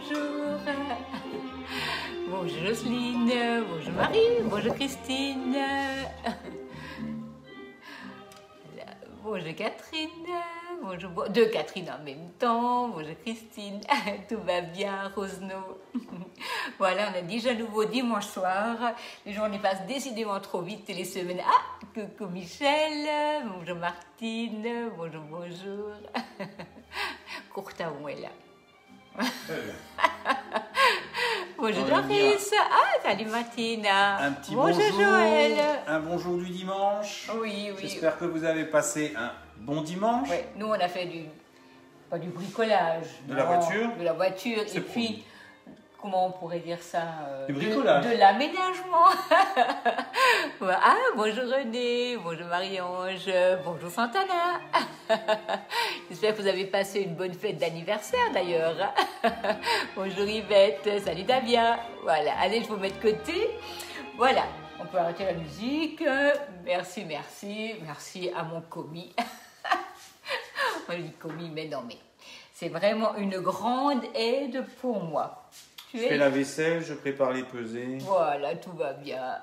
bonjour. Bonjour Jocelyne, bonjour Marie, bonjour Christine. Bonjour Catherine, bonjour, deux Catherine en même temps, bonjour Christine, tout va bien, Rosno. Voilà, on a déjà nouveau dimanche soir, les journées passent décidément trop vite et les semaines. Ah, coucou Michel, bonjour Martine, bonjour, bonjour. Courtaon est là. Bonjour Doris. Ah, salut Martina. Un petit bonjour Joël. Un bonjour du dimanche. Oui, oui. J'espère que vous avez passé un bon dimanche. Ouais, nous on a fait pas du bricolage. De la voiture. De la voiture. Et puis, puis, comment on pourrait dire ça du bricolage. De l'aménagement. Ah, bonjour René, bonjour Marie-Ange, bonjour Santana. J'espère que vous avez passé une bonne fête d'anniversaire d'ailleurs. Bonjour Yvette, salut Davia. Voilà, allez, je vous mets de côté. Voilà, on peut arrêter la musique. Merci, merci, merci à mon commis. Moi je dis commis, mais non, mais c'est vraiment une grande aide pour moi. Je fais la vaisselle, je prépare les pesées. Voilà, tout va bien.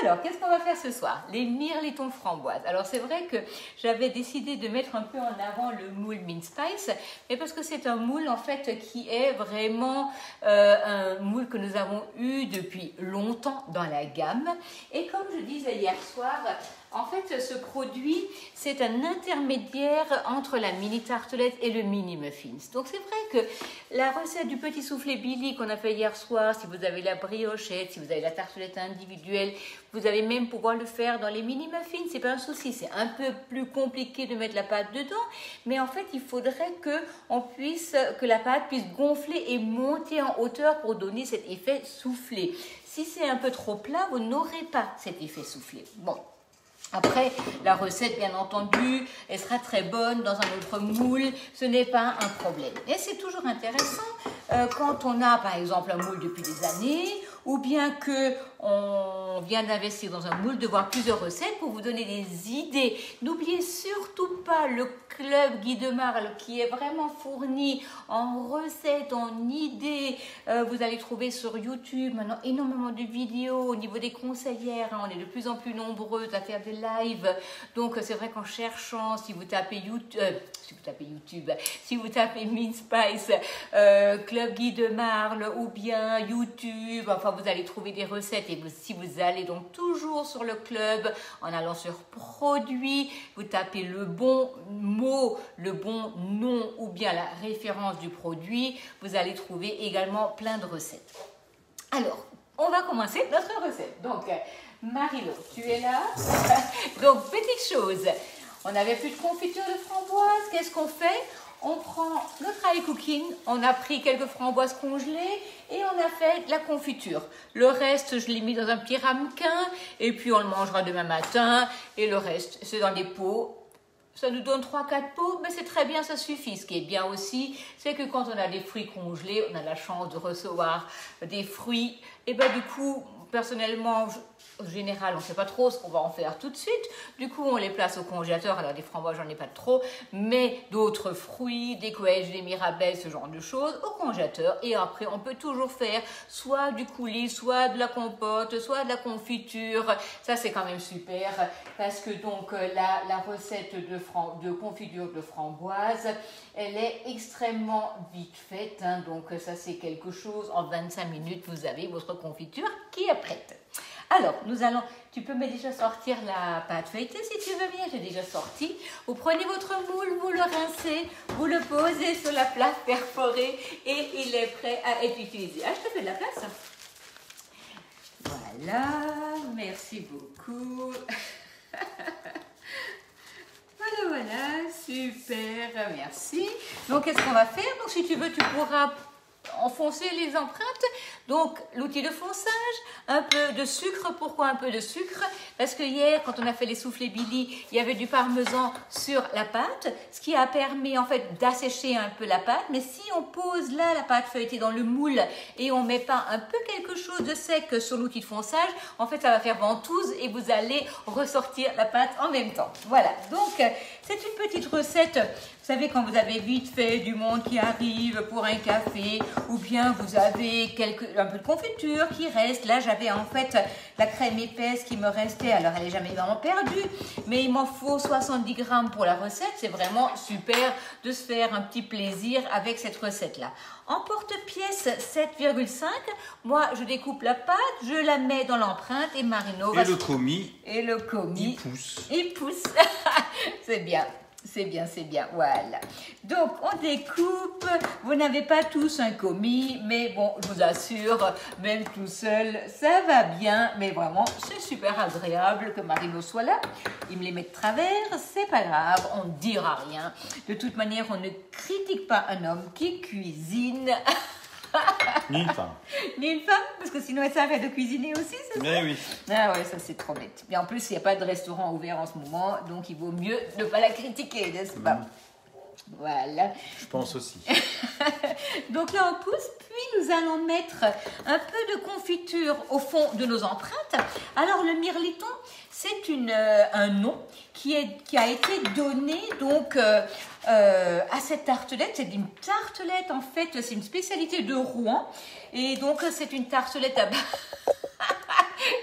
Alors, qu'est-ce qu'on va faire ce soir? Les mirlitons framboises. Alors, c'est vrai que j'avais décidé de mettre un peu en avant le moule Mint Spice, mais parce que c'est un moule, en fait, qui est vraiment un moule que nous avons eu depuis longtemps dans la gamme. Et comme je disais hier soir, en fait, ce produit, c'est un intermédiaire entre la mini tartelette et le mini muffins. Donc, c'est vrai que la recette du petit soufflé Billy qu'on a fait hier soir, si vous avez la briochette, si vous avez la tartelette individuelle, vous allez même pouvoir le faire dans les mini muffins. C'est pas un souci, c'est un peu plus compliqué de mettre la pâte dedans, mais en fait, il faudrait que la pâte puisse gonfler et monter en hauteur pour donner cet effet soufflé. Si c'est un peu trop plat, vous n'aurez pas cet effet soufflé. Bon. Après, la recette, bien entendu, elle sera très bonne dans un autre moule, ce n'est pas un problème. Et c'est toujours intéressant quand on a, par exemple, un moule depuis des années, ou bien qu'on vient d'investir dans un moule, de voir plusieurs recettes pour vous donner des idées. N'oubliez surtout pas le club Guy de Marle qui est vraiment fourni en recettes, en idées. Vous allez trouver sur YouTube maintenant énormément de vidéos au niveau des conseillères. Hein, on est de plus en plus nombreuses à faire des lives. Donc c'est vrai qu'en cherchant, si vous tapez YouTube, si vous tapez Mint Spice, Club Guy de Marle ou bien YouTube, enfin vous allez trouver des recettes. Et si vous allez donc toujours sur le club, en allant sur produits, vous tapez le bon mot, le bon nom ou bien la référence du produit, vous allez trouver également plein de recettes. Alors, on va commencer notre recette. Donc, Marilo, tu es là? Donc, petite chose, on n'avait plus de confiture de framboise, qu'est-ce qu'on fait? On prend notre high cooking, on a pris quelques framboises congelées et on a fait la confiture. Le reste, je l'ai mis dans un petit ramequin et puis on le mangera demain matin. Et le reste, c'est dans des pots. Ça nous donne 3-4 pots, mais c'est très bien, ça suffit. Ce qui est bien aussi, c'est que quand on a des fruits congelés, on a la chance de recevoir des fruits. Et bien du coup, personnellement, en général, on ne sait pas trop ce qu'on va en faire tout de suite. Du coup, on les place au congélateur. Alors, des framboises, j'en ai pas trop. Mais d'autres fruits, des queues, des mirabelles, ce genre de choses, au congélateur. Et après, on peut toujours faire soit du coulis, soit de la compote, soit de la confiture. Ça, c'est quand même super. Parce que donc, la recette de confiture de framboise, elle est extrêmement vite faite. Hein. Donc, ça, c'est quelque chose. En 25 minutes, vous avez votre confiture qui est prête. Alors, tu peux me déjà sortir la pâte feuilletée si tu veux bien, j'ai déjà sorti. Vous prenez votre moule, vous le rincez, vous le posez sur la plaque perforée et il est prêt à être utilisé. Ah, je te fais de la place. Voilà, merci beaucoup. Voilà, super, merci. Donc, qu'est-ce qu'on va faire? Donc, si tu veux, tu pourras enfoncer les empreintes. Donc, l'outil de fonçage, un peu de sucre. Pourquoi un peu de sucre? Parce que hier, quand on a fait les soufflés Billy, il y avait du parmesan sur la pâte, ce qui a permis en fait d'assécher un peu la pâte. Mais si on pose là la pâte feuilletée dans le moule et on met pas un peu quelque chose de sec sur l'outil de fonçage, en fait, ça va faire ventouse et vous allez ressortir la pâte en même temps. Voilà. Donc, C'est une petite recette. Vous savez, quand vous avez vite fait du monde qui arrive pour un café, ou bien vous avez un peu de confiture qui reste. Là, j'avais en fait la crème épaisse qui me restait. Alors, elle n'est jamais vraiment perdue, mais il m'en faut 70 grammes pour la recette. C'est vraiment super de se faire un petit plaisir avec cette recette-là. En porte-pièce 7,5, moi, je découpe la pâte, je la mets dans l'empreinte et Marino va... Et le commis, il pousse. Il pousse. C'est bien. C'est bien, c'est bien, voilà. Donc, on découpe. Vous n'avez pas tous un commis, mais bon, je vous assure, même tout seul, ça va bien. Mais vraiment, c'est super agréable que Marino soit là. Il me les met de travers, c'est pas grave, on ne dira rien. De toute manière, on ne critique pas un homme qui cuisine. Ni une femme. Ni une femme, parce que sinon elle s'arrête de cuisiner aussi, c'est ça? Mais oui. Ah ouais, ça c'est trop bête. Et en plus, il n'y a pas de restaurant ouvert en ce moment, donc il vaut mieux ne pas la critiquer, n'est-ce pas? Voilà. Je pense aussi. Donc là, on pousse, puis nous allons mettre un peu de confiture au fond de nos empreintes. Alors, le mirliton, c'est un nom qui a été donné donc à cette tartelette. C'est une tartelette, en fait, c'est une spécialité de Rouen. Et donc, c'est une tartelette à base...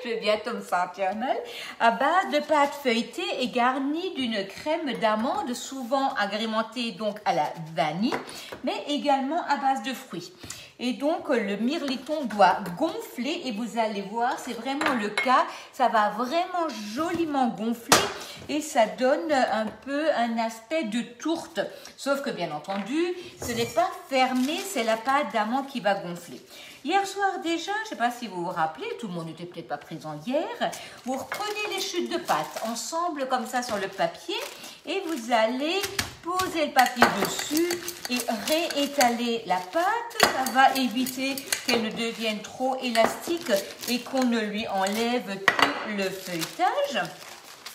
Je vais bientôt me sentir mal. À base de pâte feuilletée et garnie d'une crème d'amande, souvent agrémentée donc à la vanille, mais également à base de fruits. Et donc, le mirliton doit gonfler et vous allez voir, c'est vraiment le cas. Ça va vraiment joliment gonfler et ça donne un peu un aspect de tourte. Sauf que, bien entendu, ce n'est pas fermé, c'est la pâte d'amande qui va gonfler. Hier soir déjà, je ne sais pas si vous vous rappelez, tout le monde n'était peut-être pas présent hier, vous reprenez les chutes de pâte ensemble comme ça sur le papier et vous allez poser le papier dessus et réétaler la pâte. Ça va éviter qu'elle ne devienne trop élastique et qu'on ne lui enlève tout le feuilletage.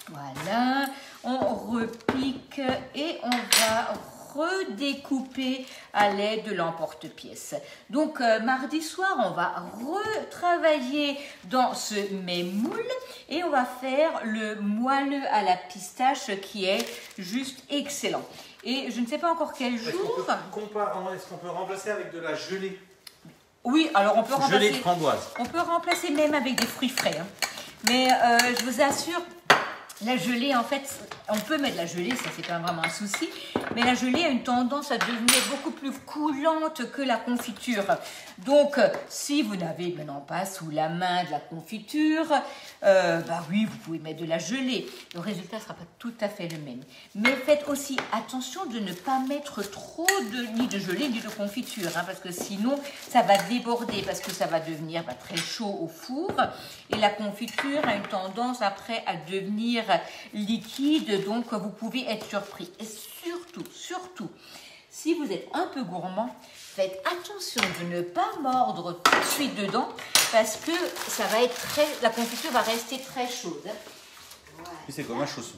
Voilà, on repique et on va redécouper à l'aide de l'emporte-pièce. Donc, mardi soir, on va retravailler dans ce même moule et on va faire le moelleux à la pistache qui est juste excellent. Et je ne sais pas encore quel jour... Est-ce qu'on peut remplacer avec de la gelée? Oui, alors on peut remplacer... Gelée de framboise. On peut remplacer même avec des fruits frais. Hein. Mais je vous assure... La gelée, en fait, on peut mettre la gelée, ça c'est pas vraiment un souci, mais la gelée a une tendance à devenir beaucoup plus coulante que la confiture. Donc, si vous n'avez maintenant pas sous la main de la confiture, bah oui, vous pouvez mettre de la gelée. Le résultat ne sera pas tout à fait le même. Mais faites aussi attention de ne pas mettre trop ni de gelée ni de confiture, hein, parce que sinon, ça va déborder, parce que ça va devenir très chaud au four. Et la confiture a une tendance après à devenir liquide, donc vous pouvez être surpris. Et surtout, si vous êtes un peu gourmand, faites attention de ne pas mordre tout de suite dedans, parce que ça va être la confiture va rester très chaude. Voilà. C'est comme un chausson.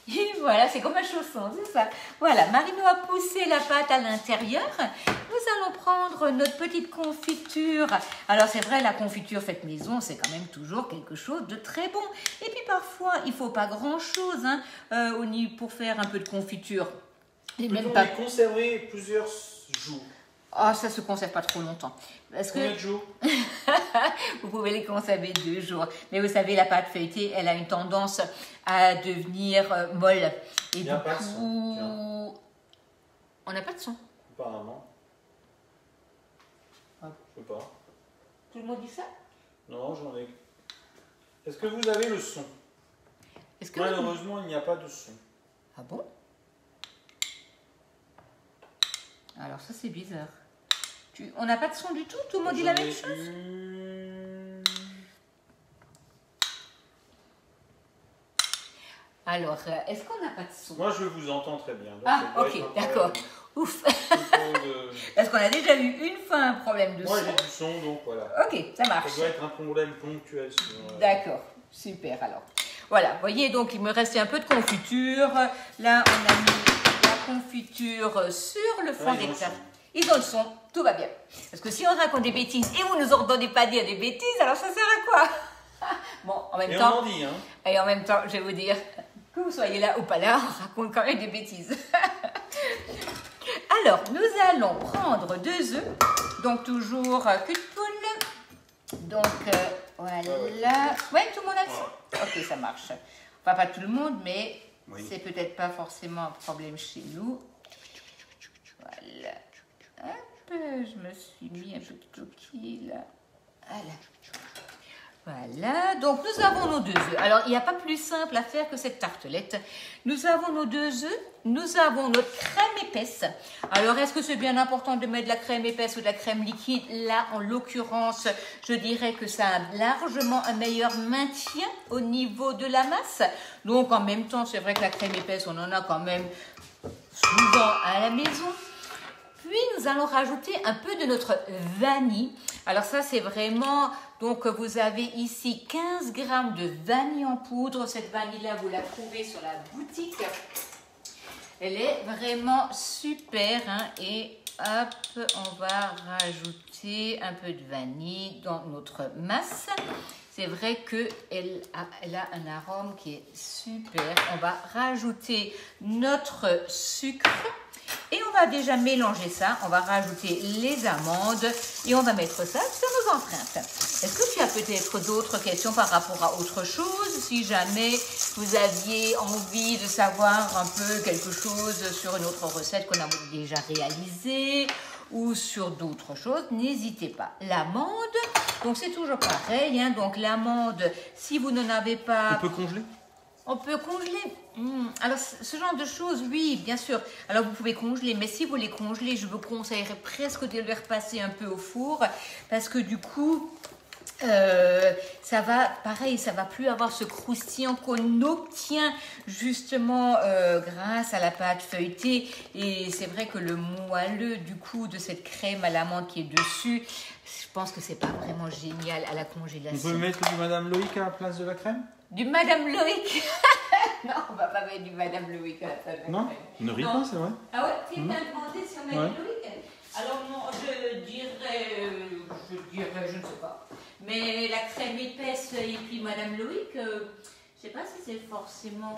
Et voilà, c'est comme un chausson, c'est ça. Voilà, Marino a poussé la pâte à l'intérieur. Nous allons prendre notre petite confiture. Alors c'est vrai, la confiture faite maison, c'est quand même toujours quelque chose de très bon. Et puis parfois, il ne faut pas grand-chose hein, pour faire un peu de confiture. Et même pas conserver plusieurs jours. Ah, ça ne se conserve pas trop longtemps. Combien de jours? Vous pouvez les conserver 2 jours. Mais vous savez, la pâte feuilletée, elle a une tendance à devenir molle. Et il n'y a pas de son. On n'a pas de son. Apparemment. Ah. Je sais pas. Tout le monde dit ça? Non, j'en ai. Est-ce que vous avez le son? Malheureusement, il n'y a pas de son. Ah bon? Alors ça c'est bizarre. On n'a pas de son du tout? Tout le monde dit la même chose? Alors, est-ce qu'on n'a pas de son? Moi je vous entends très bien. Donc ah ok, d'accord. Ouf. Parce qu'on a déjà eu une fois un problème de son. Moi j'ai du son, donc voilà. Ok, ça marche. Ça doit être un problème ponctuel. D'accord, super alors. Voilà, vous voyez, donc il me restait un peu de confiture. Là, on a mis la confiture sur le fond des tartes. Ils ont le son, tout va bien. Parce que si on raconte des bêtises et vous ne nous ordonnez pas dire des bêtises, alors ça sert à quoi? Bon, en même temps. On en dit, hein. Et en même temps, je vais vous dire, Que vous soyez là ou pas là, on raconte quand même des bêtises. Alors, nous allons prendre 2 œufs. Donc, toujours cul de poule. Donc, voilà. Ouais, tout le monde a ça? Ok, ça marche. Enfin, pas tout le monde, mais c'est peut-être pas forcément un problème chez nous. Voilà. Hop, je me suis mis un peu de coquille là. Voilà. Voilà, donc nous avons nos 2 œufs. Alors, il n'y a pas plus simple à faire que cette tartelette. Nous avons nos 2 œufs, nous avons notre crème épaisse. Alors, est-ce que c'est bien important de mettre de la crème épaisse ou de la crème liquide? Là, en l'occurrence, je dirais que ça a largement un meilleur maintien au niveau de la masse. Donc, en même temps, c'est vrai que la crème épaisse, on en a quand même souvent à la maison. Puis, nous allons rajouter un peu de notre vanille. Alors ça, c'est vraiment... Donc, vous avez ici 15 g de vanille en poudre. Cette vanille-là, vous la trouvez sur la boutique. Elle est vraiment super. Hein, et hop, on va rajouter un peu de vanille dans notre masse. C'est vrai qu'elle a un arôme qui est super. On va rajouter notre sucre. Et on va déjà mélanger ça, on va rajouter les amandes et on va mettre ça sur nos empreintes. Est-ce que tu as peut-être d'autres questions par rapport à autre chose? Si jamais vous aviez envie de savoir un peu quelque chose sur une autre recette qu'on a déjà réalisée ou sur d'autres choses, n'hésitez pas. L'amande, donc c'est toujours pareil, hein, donc l'amande, si vous n'en avez pas... On peut congeler? On peut congeler. Alors, ce genre de choses, oui, bien sûr. Alors, vous pouvez congeler, mais si vous les congelez, je vous conseillerais presque de les repasser un peu au four parce que du coup, ça va, pareil, ça va plus avoir ce croustillant qu'on obtient justement grâce à la pâte feuilletée. Et c'est vrai que le moelleux du coup de cette crème à l'amande qui est dessus, je pense que c'est pas vraiment génial à la congélation. On peut mettre du Madame Loïc à la place de la crème? Du Madame Loïc? Non, on va pas mettre du Madame Loïc à la place de la crème. Non, ne ris pas, c'est vrai. Ah ouais, tu m'as demandé si on met du Loïc? Alors non, je dirais, je ne sais pas. Mais la crème épaisse et puis Madame Loïc, je ne sais pas si c'est forcément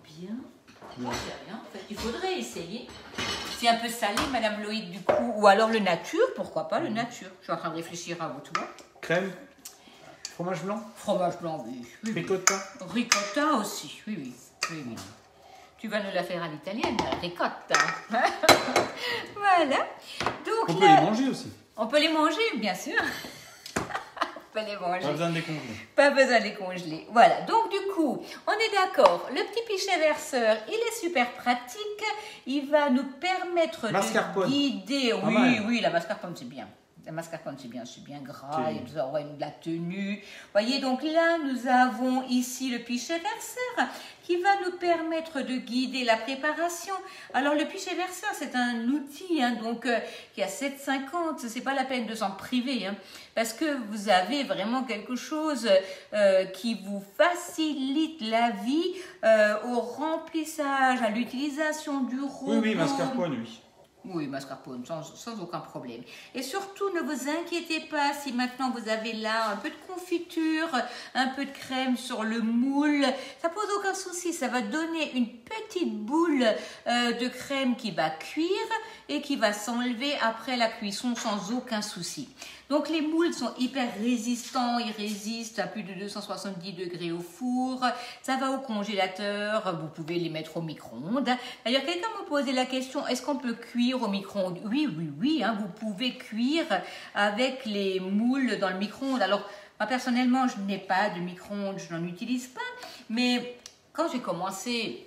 bien. J'en sais rien. En fait, il faudrait essayer. C'est un peu salé, Madame Loïc, du coup. Ou alors le nature, pourquoi pas le nature. Je suis en train de réfléchir à votre tour. Crème? Fromage blanc? Fromage blanc, oui. Ricotta? Ricotta aussi, oui. Tu vas nous la faire à l'italienne, la ricotta. Voilà. Donc, on peut les manger aussi. On peut les manger, bien sûr. On peut les manger. Pas besoin de les congeler. Pas besoin de les congeler. Voilà. Donc, du coup, on est d'accord. Le petit pichet verseur, il est super pratique. Il va nous permettre de guider. Oui, la mascarpone, c'est bien. La mascarpone, c'est bien gras, il nous aura de la tenue. Voyez, donc là, nous avons ici le pichet verseur qui va nous permettre de guider la préparation. Alors, le pichet verseur, c'est un outil donc, qui a 7,50. C'est pas la peine de s'en priver, parce que vous avez vraiment quelque chose qui vous facilite la vie au remplissage, à l'utilisation du robot. Oui, mascarpone, oui. Oui, mascarpone, sans aucun problème. Et surtout, ne vous inquiétez pas si maintenant vous avez là un peu de confiture, un peu de crème sur le moule. Ça pose aucun souci, ça va donner une petite boule de crème qui va cuire et qui va s'enlever après la cuisson sans aucun souci. Donc les moules sont hyper résistants, ils résistent à plus de 270 degrés au four, ça va au congélateur, vous pouvez les mettre au micro-ondes. D'ailleurs, quelqu'un m'a posé la question, est-ce qu'on peut cuire au micro-ondes? Oui, vous pouvez cuire avec les moules dans le micro-ondes. Alors, moi personnellement, je n'ai pas de micro-ondes, je n'en utilise pas, mais quand j'ai commencé...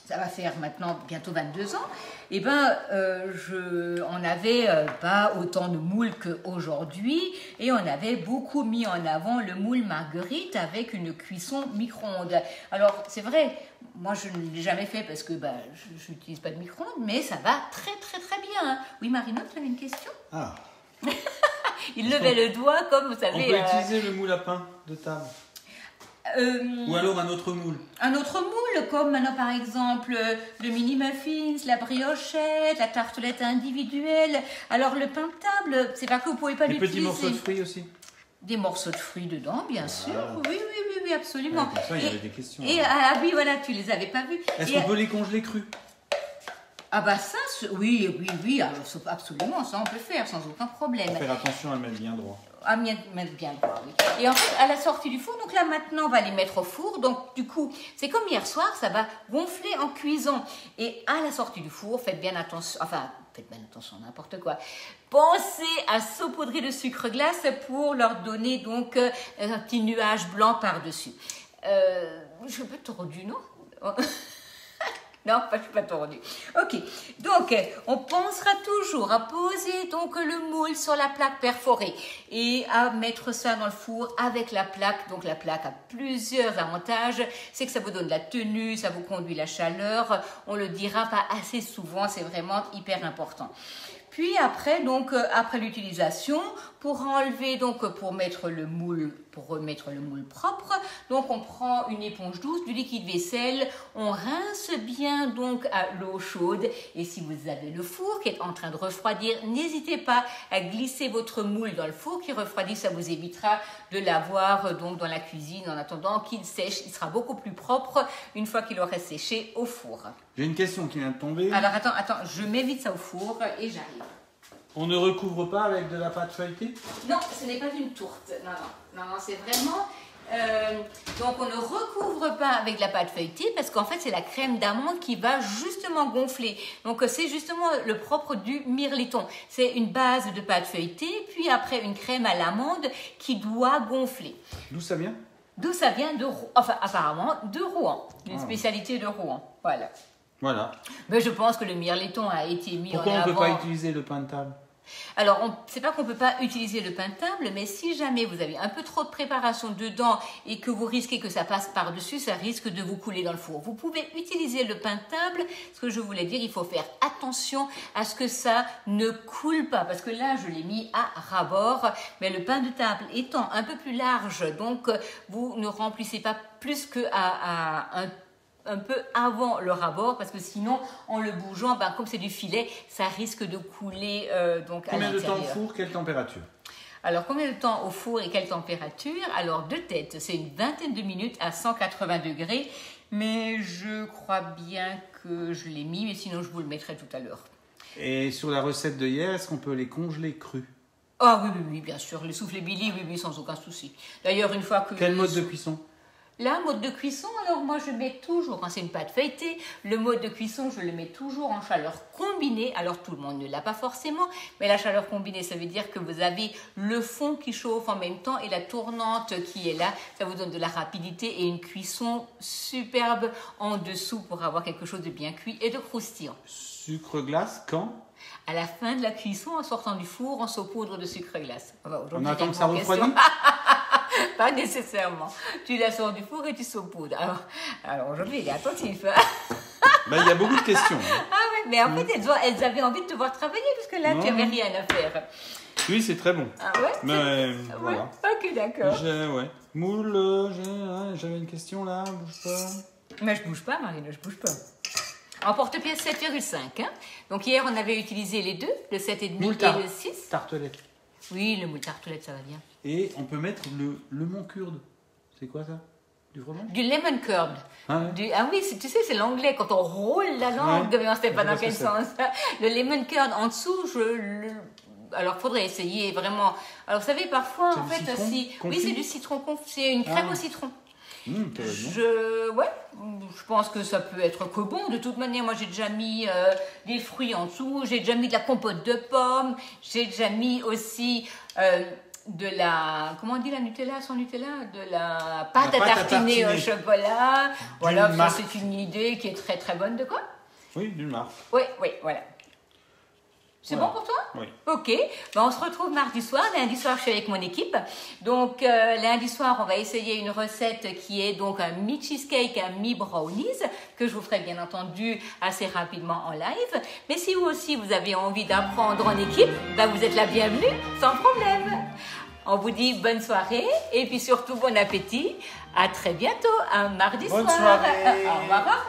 Ça va faire maintenant bientôt 22 ans. Et on n'avait pas autant de moules qu'aujourd'hui. Et on avait beaucoup mis en avant le moule marguerite avec une cuisson micro-ondes. Alors, c'est vrai, moi je ne l'ai jamais fait parce que je n'utilise pas de micro-ondes, mais ça va très bien. Oui, Marino, tu avais une question? Ah. Il levait le doigt comme vous savez. On peut utiliser le moule à pain de table. Ou alors un autre moule. Un autre moule, comme maintenant par exemple le mini muffins, la briochette, la tartelette individuelle. Alors le pain de table, c'est pas que vous pouvez pas l'utiliser. Des petits morceaux de fruits aussi. Des morceaux de fruits dedans, bien sûr. Oui. oui, absolument. Comme ça, il y avait des questions. Et ah oui, voilà, tu les avais pas vues. Est-ce qu'on peut les congeler crus? Ah bah ça, oui, alors, absolument, ça on peut faire sans aucun problème. Faut faire attention à le mettre bien droit. À mettre bien droit, oui. Et en fait, à la sortie du four, donc là maintenant, on va les mettre au four. Donc du coup, c'est comme hier soir, ça va gonfler en cuisant. Et à la sortie du four, faites bien attention, n'importe quoi. Pensez à saupoudrer de sucre glace pour leur donner donc un petit nuage blanc par-dessus. Je suis pas tordue, non? Non, je suis pas tordue. Ok, donc on pensera toujours à poser donc le moule sur la plaque perforée et à mettre ça dans le four avec la plaque. Donc la plaque a plusieurs avantages, c'est que ça vous donne de la tenue, ça vous conduit la chaleur. On le dira pas assez souvent, c'est vraiment hyper important. Puis après, donc après l'utilisation, pour enlever pour remettre le moule propre, donc on prend une éponge douce, du liquide vaisselle, on rince bien donc à l'eau chaude. Et si vous avez le four qui est en train de refroidir, n'hésitez pas à glisser votre moule dans le four qui refroidit, ça vous évitera de l'avoir donc dans la cuisine en attendant qu'il sèche. Il sera beaucoup plus propre une fois qu'il aurait séché au four. J'ai une question qui vient de tomber. Alors attends, je mets vite ça au four et j'arrive. On ne recouvre pas avec de la pâte feuilletée? Non, ce n'est pas une tourte. Non, c'est vraiment... donc on ne recouvre pas avec de la pâte feuilletée parce qu'en fait c'est la crème d'amande qui va justement gonfler. Donc c'est justement le propre du mirliton. C'est une base de pâte feuilletée, puis après une crème à l'amande qui doit gonfler. D'où ça vient? D'où ça vient apparemment de Rouen, une spécialité de Rouen. Voilà. Mais je pense que le mirliton a été mis en avant. Pourquoi on ne peut pas utiliser le pain de table? Alors, c'est pas qu'on ne peut pas utiliser le pain de table, mais si jamais vous avez un peu trop de préparation dedans et que vous risquez que ça passe par-dessus, ça risque de vous couler dans le four. Vous pouvez utiliser le pain de table. Ce que je voulais dire, il faut faire attention à ce que ça ne coule pas, parce que là, je l'ai mis à ras-bord, mais le pain de table étant un peu plus large, donc vous ne remplissez pas plus qu'à un peu avant le ras-bord, parce que sinon, en le bougeant, comme c'est du filet, ça risque de couler donc à l'intérieur. Combien de temps au four, quelle température? Alors, combien de temps au four et quelle température? Alors, de tête, c'est une vingtaine de minutes à 180 degrés, mais je crois bien que je l'ai mis, mais sinon, je vous le mettrai tout à l'heure. Et sur la recette de hier, est-ce qu'on peut les congeler crus? Ah oui, bien sûr. Les soufflés Billy, oui, sans aucun souci. D'ailleurs, une fois que... Quel mode de cuisson? La mode de cuisson, alors moi je mets toujours, quand c'est une pâte feuilletée, le mode de cuisson je le mets toujours en chaleur combinée. Alors tout le monde ne l'a pas forcément, mais la chaleur combinée ça veut dire que vous avez le fond qui chauffe en même temps et la tournante qui est là. Ça vous donne de la rapidité et une cuisson superbe en dessous pour avoir quelque chose de bien cuit et de croustillant. Sucre glace quand? À la fin de la cuisson, en sortant du four, on saupoudre de sucre glace. On attend que ça refroidisse? Pas nécessairement. Tu la sors du four et tu saupoudres. Alors aujourd'hui, il est attentif. Il y a beaucoup de questions. Ah oui, mais en fait, elles avaient envie de te voir travailler, parce que là, tu n'avais rien à faire. Oui, c'est très bon. Ah ouais? Mais voilà. Ok, d'accord. Moule, j'avais une question là, bouge pas. Mais je bouge pas, Marine, je bouge pas. En porte-pièce 7,5. Donc hier, on avait utilisé les deux, le 7,5 et le 6. Tartelette. Oui, le moule tartelette, ça va bien. Et on peut mettre le mont kurde. C'est quoi ça? Du fromage? Du lemon curd. Ah oui, tu sais, c'est l'anglais, quand on roule la langue. Mais on ne sait pas dans quel sens. Le lemon curd, en dessous, alors, faudrait essayer vraiment. Alors, vous savez, parfois, en fait, oui, c'est du citron confit. C'est une crème au citron. Je pense que ça peut être que bon. De toute manière, moi j'ai déjà mis des fruits en dessous, j'ai déjà mis de la compote de pommes, j'ai déjà mis aussi de la, comment on dit la Nutella sans Nutella, de la pâte à tartiner au chocolat. Voilà, ça c'est une idée qui est très très bonne. De quoi? Oui, d'une marque. Oui, voilà. C'est bon pour toi? Oui. Ok. On se retrouve mardi soir. Lundi soir, je suis avec mon équipe. Donc, lundi soir, on va essayer une recette qui est donc un mi-cheesecake, un mi-brownies, que je vous ferai bien entendu assez rapidement en live. Mais si vous aussi, vous avez envie d'apprendre en équipe, vous êtes la bienvenue, sans problème. On vous dit bonne soirée et puis surtout bon appétit. À très bientôt, un mardi soir. Bonne soirée. Au revoir.